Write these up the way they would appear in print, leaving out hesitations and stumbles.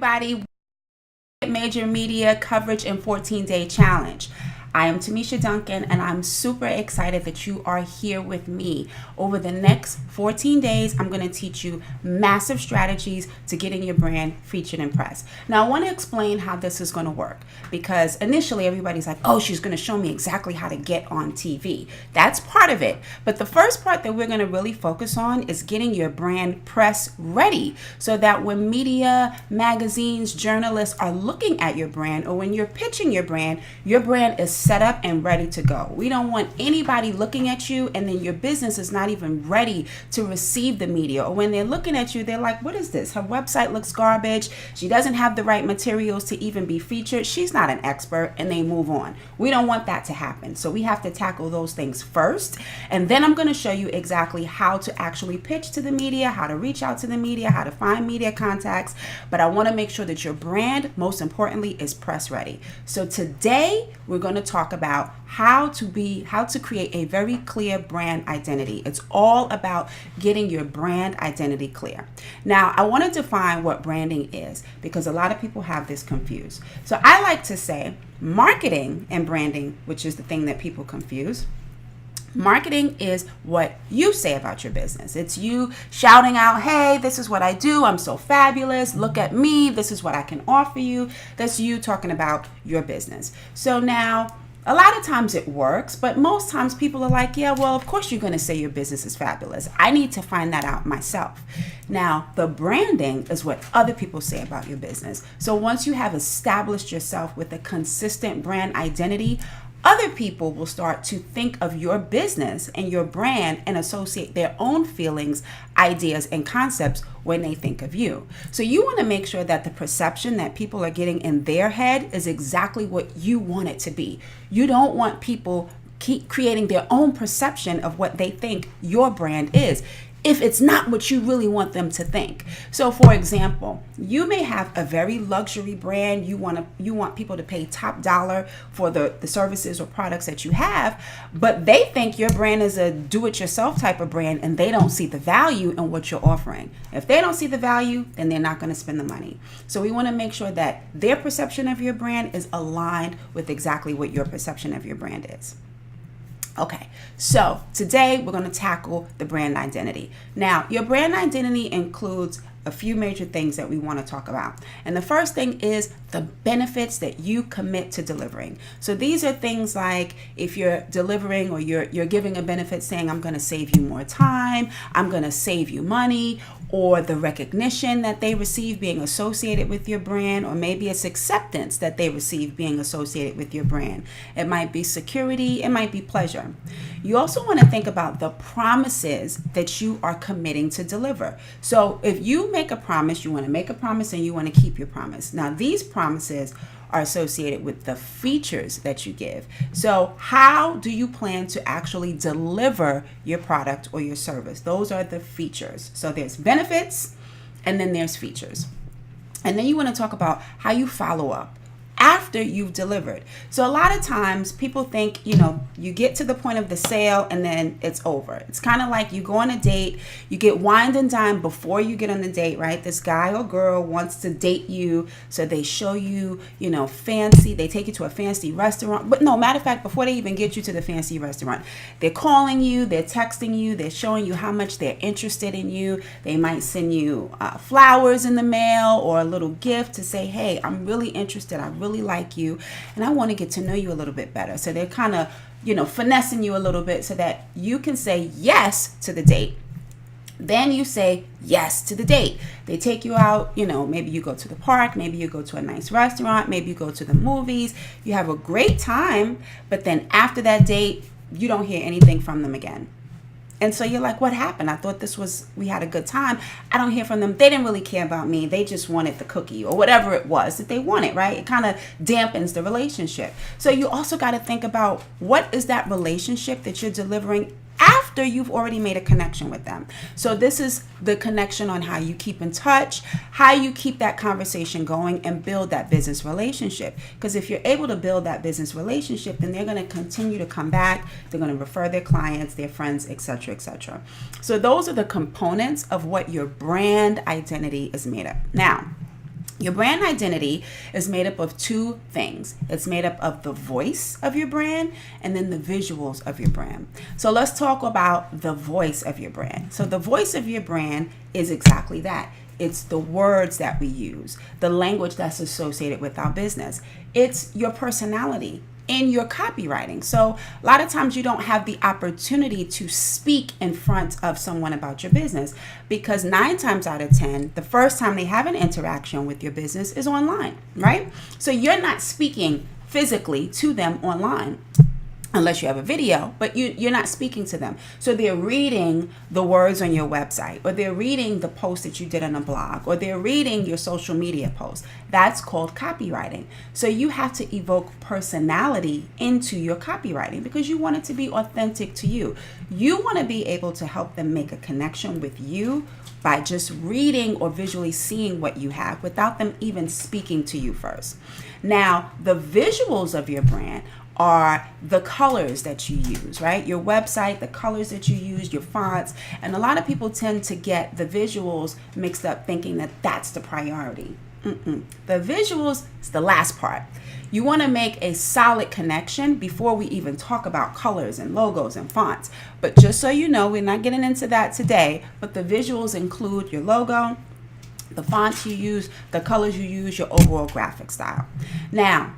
everybody. Major media coverage in 14-day challenge. I am Timeesha Duncan, and I'm super excited that you are here with me. Over the next 14 days, I'm going to teach you massive strategies to getting your brand featured in press. Now, I want to explain how this is going to work, because initially everybody's like, oh, she's going to show me exactly how to get on TV. That's part of it. But the first part that we're going to really focus on is getting your brand press ready, so that when media, magazines, journalists are looking at your brand, or when you're pitching your brand is set up and ready to go. We don't want anybody looking at you and then your business is not even ready to receive the media, or when they're looking at you, they're like, what is this? Her website looks garbage. She doesn't have the right materials to even be featured. She's not an expert, and they move on. We don't want that to happen. So we have to tackle those things first. And then I'm going to show you exactly how to actually pitch to the media, how to reach out to the media, how to find media contacts. But I want to make sure that your brand, most importantly, is press ready. So today we're going to talk about how to create a very clear brand identity. It's all about getting your brand identity clear. Now, I want to define what branding is, because a lot of people have this confused. So I like to say marketing and branding, which is the thing that people confuse. Marketing is what you say about your business. It's you shouting out, hey, this is what I do. I'm so fabulous. Look at me. This is what I can offer you. That's you talking about your business. So now, a lot of times it works, but most times people are like, yeah, well, of course you're going to say your business is fabulous. I need to find that out myself. Now, the branding is what other people say about your business. So once you have established yourself with a consistent brand identity, other people will start to think of your business and your brand and associate their own feelings, ideas, and concepts when they think of you. So you want to make sure that the perception that people are getting in their head is exactly what you want it to be. You don't want people keep creating their own perception of what they think your brand is, if it's not what you really want them to think. So for example, you may have a very luxury brand. You want people to pay top dollar for the services or products that you have, but they think your brand is a do-it-yourself type of brand, and they don't see the value in what you're offering. If they don't see the value, then they're not going to spend the money. So we want to make sure that their perception of your brand is aligned with exactly what your perception of your brand is. Okay, so today we're going to tackle the brand identity. Now, your brand identity includes a few major things that we want to talk about. And the first thing is the benefits that you commit to delivering. So these are things like if you're delivering or you're giving a benefit saying, I'm going to save you more time, I'm going to save you money, or the recognition that they receive being associated with your brand, or maybe it's acceptance that they receive being associated with your brand. It might be security, it might be pleasure. You also want to think about the promises that you are committing to deliver. So if you make a promise, you want to make a promise and you want to keep your promise. Now, these promises are associated with the features that you give. So how do you plan to actually deliver your product or your service? Those are the features. So there's benefits, and then there's features. And then you want to talk about how you follow up after you've delivered. So a lot of times people think, you get to the point of the sale and then it's over. It's kind of like you go on a date, you get wined and dined before you get on the date, right? This guy or girl wants to date you. So they show you, fancy, they take you to a fancy restaurant. But no, matter of fact, before they even get you to the fancy restaurant, they're calling you, they're texting you, they're showing you how much they're interested in you. They might send you flowers in the mail or a little gift to say, hey, I'm really interested. I really like you, and I want to get to know you a little bit better. So they're kind of, finessing you a little bit so that you can say yes to the date. Then you say yes to the date. They take you out, maybe you go to the park, maybe you go to a nice restaurant, maybe you go to the movies. You have a great time, but then after that date, you don't hear anything from them again. And so you're like, what happened? I thought we had a good time. I don't hear from them. They didn't really care about me. They just wanted the cookie or whatever it was that they wanted, right? It kind of dampens the relationship. So you also got to think about, what is that relationship that you're delivering after you've already made a connection with them. So this is the connection on how you keep in touch, how you keep that conversation going and build that business relationship. Because if you're able to build that business relationship, then they're going to continue to come back. They're going to refer their clients, their friends, etc., etc. So those are the components of what your brand identity is made of. Now, Your brand identity is made up of two things. It's made up of the voice of your brand and then the visuals of your brand. So let's talk about the voice of your brand. So the voice of your brand is exactly that. It's the words that we use, the language that's associated with our business. It's your personality in your copywriting. So a lot of times you don't have the opportunity to speak in front of someone about your business because 9 times out of 10, the first time they have an interaction with your business is online, right? So you're not speaking physically to them online unless you have a video, but you're not speaking to them. So they're reading the words on your website, or they're reading the post that you did on a blog, or they're reading your social media post. That's called copywriting. So you have to evoke personality into your copywriting because you want it to be authentic to you. You want to be able to help them make a connection with you by just reading or visually seeing what you have without them even speaking to you first. Now, the visuals of your brand are the colors that you use, right? Your website, the colors that you use, your fonts. And a lot of people tend to get the visuals mixed up thinking that that's the priority. The visuals is the last part. You want to make a solid connection before we even talk about colors and logos and fonts. But just so you know, we're not getting into that today, but the visuals include your logo, the fonts you use, the colors you use, your overall graphic style. Now,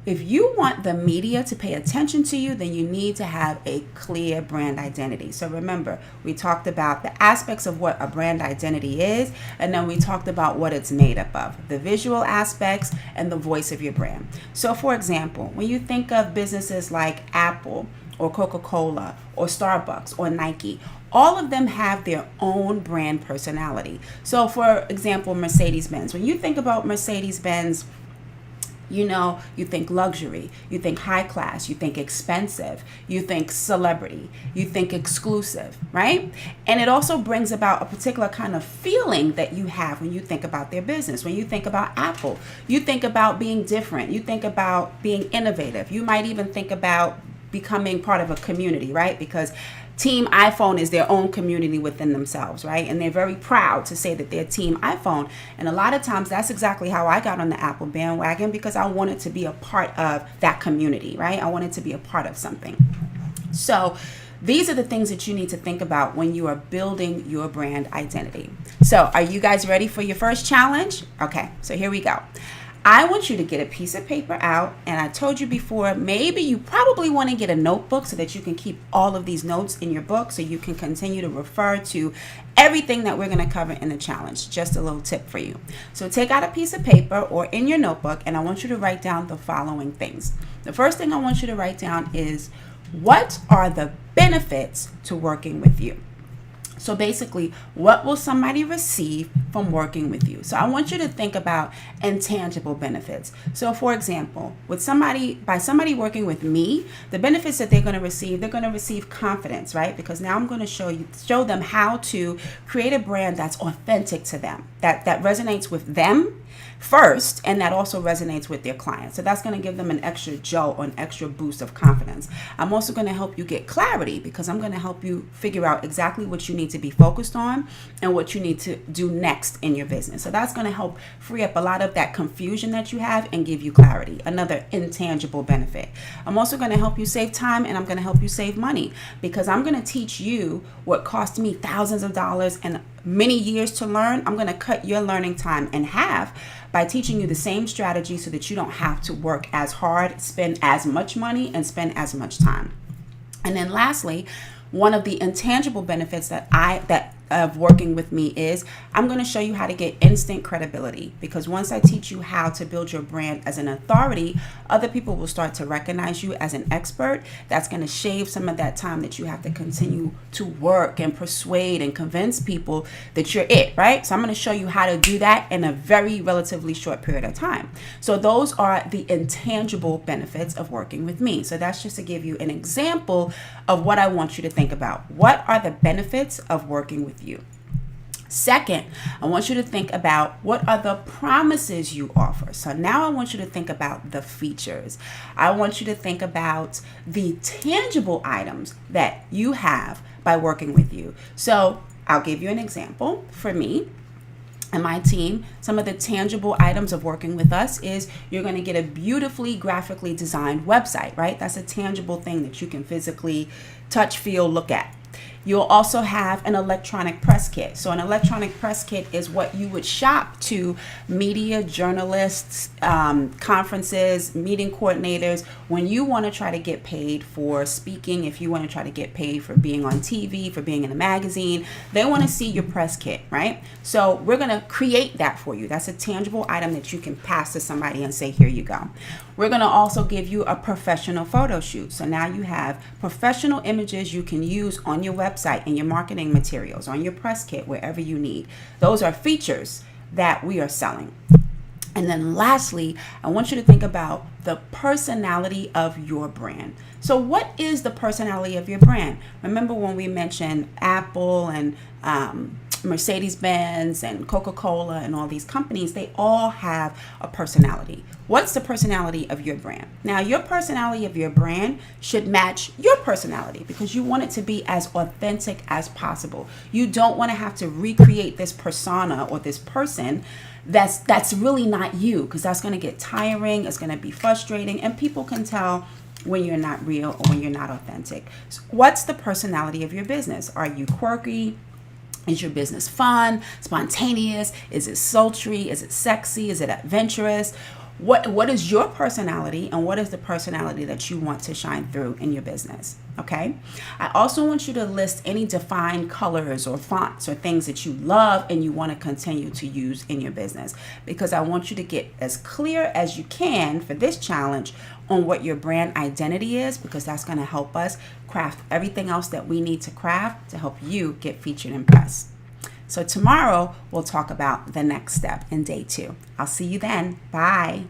if you want the media to pay attention to you, then you need to have a clear brand identity. So remember, we talked about the aspects of what a brand identity is, and then we talked about what it's made up of, the visual aspects and the voice of your brand. So for example, when you think of businesses like Apple or Coca-Cola or Starbucks or Nike, all of them have their own brand personality. So for example, Mercedes-Benz. When you think about Mercedes-Benz, you think luxury, you think high class, you think expensive, you think celebrity, you think exclusive, right? And it also brings about a particular kind of feeling that you have when you think about their business. When you think about Apple, you think about being different, you think about being innovative. You might even think about becoming part of a community, right? Because Team iPhone is their own community within themselves, right? And they're very proud to say that they're Team iPhone. And a lot of times that's exactly how I got on the Apple bandwagon, because I wanted to be a part of that community, right? I wanted to be a part of something. So these are the things that you need to think about when you are building your brand identity. So are you guys ready for your first challenge? Okay, so here we go. I want you to get a piece of paper out, and I told you before, maybe you probably want to get a notebook so that you can keep all of these notes in your book so you can continue to refer to everything that we're going to cover in the challenge. Just a little tip for you. So take out a piece of paper or in your notebook, and I want you to write down the following things. The first thing I want you to write down is, what are the benefits to working with you? So basically, what will somebody receive from working with you? So I want you to think about intangible benefits. So for example, by somebody working with me, the benefits that they're going to receive confidence, right? Because now I'm going to show them how to create a brand that's authentic to them, that resonates with them first, and that also resonates with their clients. So that's going to give them an extra jolt or an extra boost of confidence. I'm also going to help you get clarity, because I'm going to help you figure out exactly what you need to be focused on and what you need to do next in your business. So that's going to help free up a lot of that confusion that you have and give you clarity. Another intangible benefit. I'm also going to help you save time, and I'm going to help you save money, because I'm going to teach you what cost me thousands of dollars and many years to learn. I'm going to cut your learning time in half by teaching you the same strategy so that you don't have to work as hard, spend as much money, and spend as much time. And then lastly, one of the intangible benefits that of working with me is I'm going to show you how to get instant credibility, because once I teach you how to build your brand as an authority, other people will start to recognize you as an expert. That's going to shave some of that time that you have to continue to work and persuade and convince people that you're it, right? So I'm going to show you how to do that in a very relatively short period of time. So those are the intangible benefits of working with me. So that's just to give you an example of what I want you to think about. What are the benefits of working with you? Second, I want you to think about what are the promises you offer. So now I want you to think about the features. I want you to think about the tangible items that you have by working with you. So I'll give you an example. For me, and my team, some of the tangible items of working with us is you're going to get a beautifully graphically designed website, right? That's a tangible thing that you can physically touch, feel, look at. You'll also have an electronic press kit. So an electronic press kit is what you would shop to media, journalists, conferences, meeting coordinators. When you want to try to get paid for speaking, if you want to try to get paid for being on TV, for being in a magazine, they want to see your press kit, right? So we're going to create that for you. That's a tangible item that you can pass to somebody and say, here you go. We're going to also give you a professional photo shoot. So now you have professional images you can use on your website, in your marketing materials, on your press kit, wherever you need. Those are features that we are selling. And then lastly, I want you to think about the personality of your brand. So what is the personality of your brand? Remember when we mentioned Apple and Mercedes-Benz and Coca-Cola and all these companies, they all have a personality. What's the personality of your brand? Now, your personality of your brand should match your personality because you want it to be as authentic as possible. You don't want to have to recreate this persona or this person that's really not you, because that's going to get tiring, it's going to be frustrating, and people can tell when you're not real or when you're not authentic. So what's the personality of your business? Are you quirky? Is your business fun, spontaneous? Is it sultry? Is it sexy? Is it adventurous? What is your personality, and what is the personality that you want to shine through in your business? Okay. I also want you to list any defined colors or fonts or things that you love and you want to continue to use in your business, because I want you to get as clear as you can for this challenge on what your brand identity is, because that's going to help us craft everything else that we need to craft to help you get featured in press. So tomorrow we'll talk about the next step in day 2. I'll see you then. Bye.